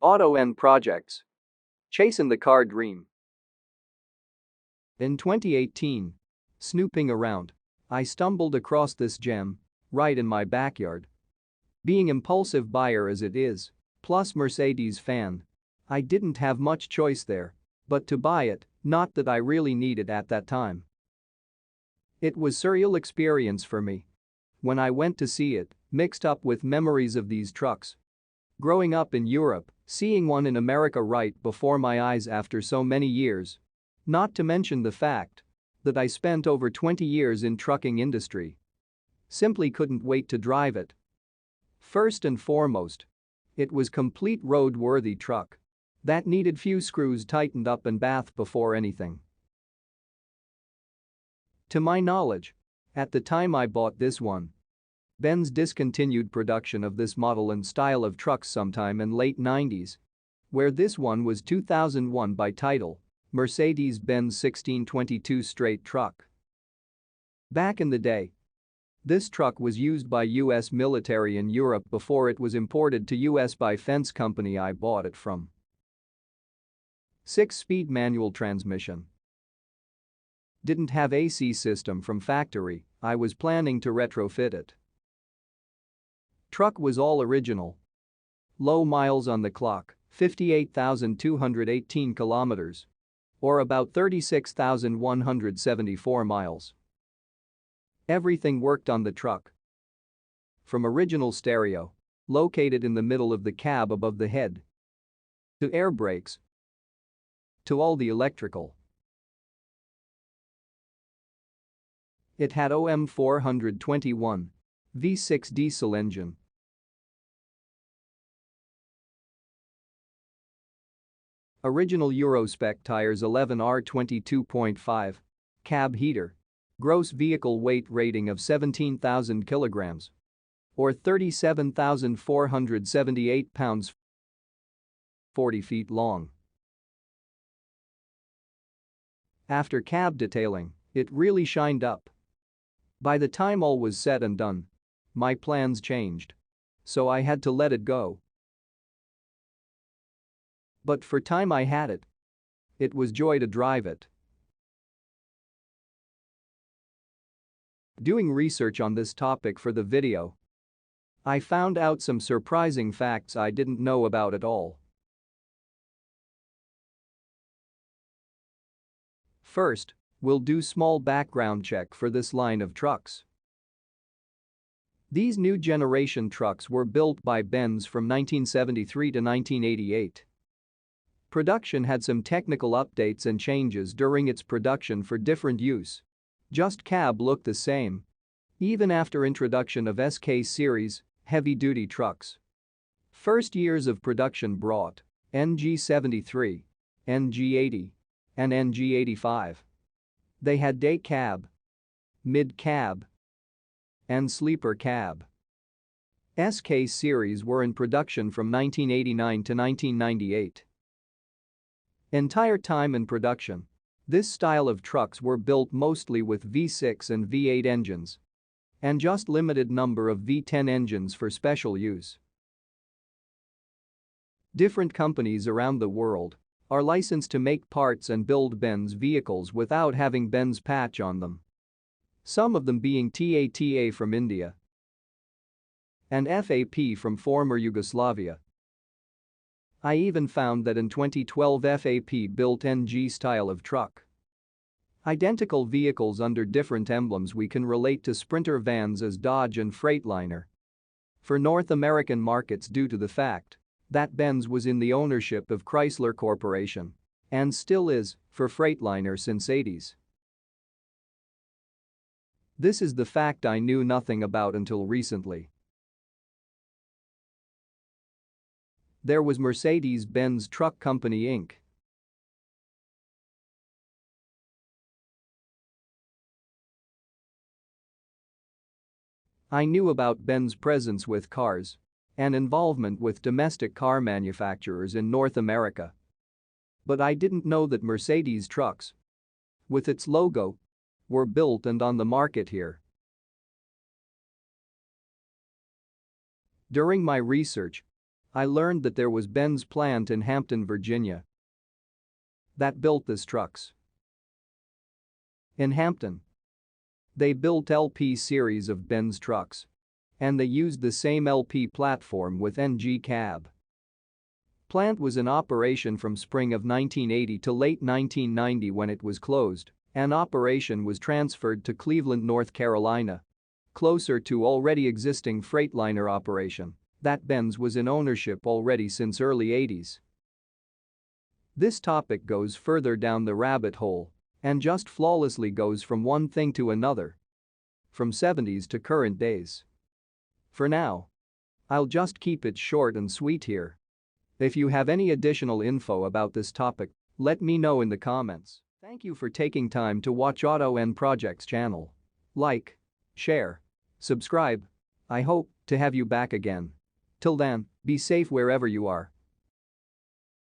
Auto and projects. Chasing the car dream. In 2018, snooping around, I stumbled across this gem right in my backyard. Being impulsive buyer as it is, plus Mercedes fan, I didn't have much choice there but to buy it, not that I really needed at that time. It was surreal experience for me when I went to see it, mixed up with memories of these trucks. Growing up in Europe, seeing one in America right before my eyes after so many years. Not to mention the fact that I spent over 20 years in trucking industry. Simply couldn't wait to drive it. First and foremost, it was complete road-worthy truck that needed few screws tightened up and bath before anything. To my knowledge, at the time I bought this one, Benz discontinued production of this model and style of trucks sometime in late 90s, where this one was 2001 by title, Mercedes-Benz 1622 straight truck. Back in the day, this truck was used by US military in Europe before it was imported to US by fence company I bought it from. 6-speed manual transmission. Didn't have AC system from factory, I was planning to retrofit it. Truck was all original. Low miles on the clock, 58,218 kilometers. Or about 36,174 miles. Everything worked on the truck. From original stereo, located in the middle of the cab above the head, to air brakes, to all the electrical. It had OM 421 V6 diesel engine. Original Euro spec tires 11R 22.5. Cab heater. Gross vehicle weight rating of 17,000 kilograms. Or 37,478 pounds. 40 feet long. After cab detailing, it really shined up. By the time all was said and done, my plans changed. So I had to let it go. But for time I had it. It was joy to drive it. Doing research on this topic for the video, I found out some surprising facts I didn't know about at all. First, we'll do small background check for this line of trucks. These new generation trucks were built by Benz from 1973 to 1988. Production had some technical updates and changes during its production for different use. Just cab looked the same. Even after introduction of SK series, heavy-duty trucks. First years of production brought NG73, NG80, and NG85. They had day cab, mid cab, and sleeper cab. SK series were in production from 1989 to 1998. Entire time in production, this style of trucks were built mostly with V6 and V8 engines. And just limited number of V10 engines for special use. Different companies around the world are licensed to make parts and build Benz vehicles without having Benz patch on them. Some of them being TATA from India and FAP from former Yugoslavia. I even found that in 2012 FAP built NG style of truck. Identical vehicles under different emblems we can relate to Sprinter vans as Dodge and Freightliner. For North American markets due to the fact that Benz was in the ownership of Chrysler Corporation and still is for Freightliner since 80s. This is the fact I knew nothing about until recently. There was Mercedes-Benz Truck Company Inc. I knew about Benz presence with cars and involvement with domestic car manufacturers in North America. But I didn't know that Mercedes trucks, with its logo, were built and on the market here. During my research, I learned that there was Benz plant in Hampton, Virginia that built these trucks. In Hampton, they built LP series of Benz trucks. And they used the same LP platform with NG cab. Plant was in operation from spring of 1980 to late 1990 when it was closed, and operation was transferred to Cleveland, North Carolina, closer to already existing Freightliner operation that Benz was in ownership already since early 80s. This topic goes further down the rabbit hole and just flawlessly goes from one thing to another, from 70s to current days. For now, I'll just keep it short and sweet here. If you have any additional info about this topic, let me know in the comments. Thank you for taking time to watch Auto N Projects channel. Like, share, subscribe. I hope to have you back again. Till then, be safe wherever you are.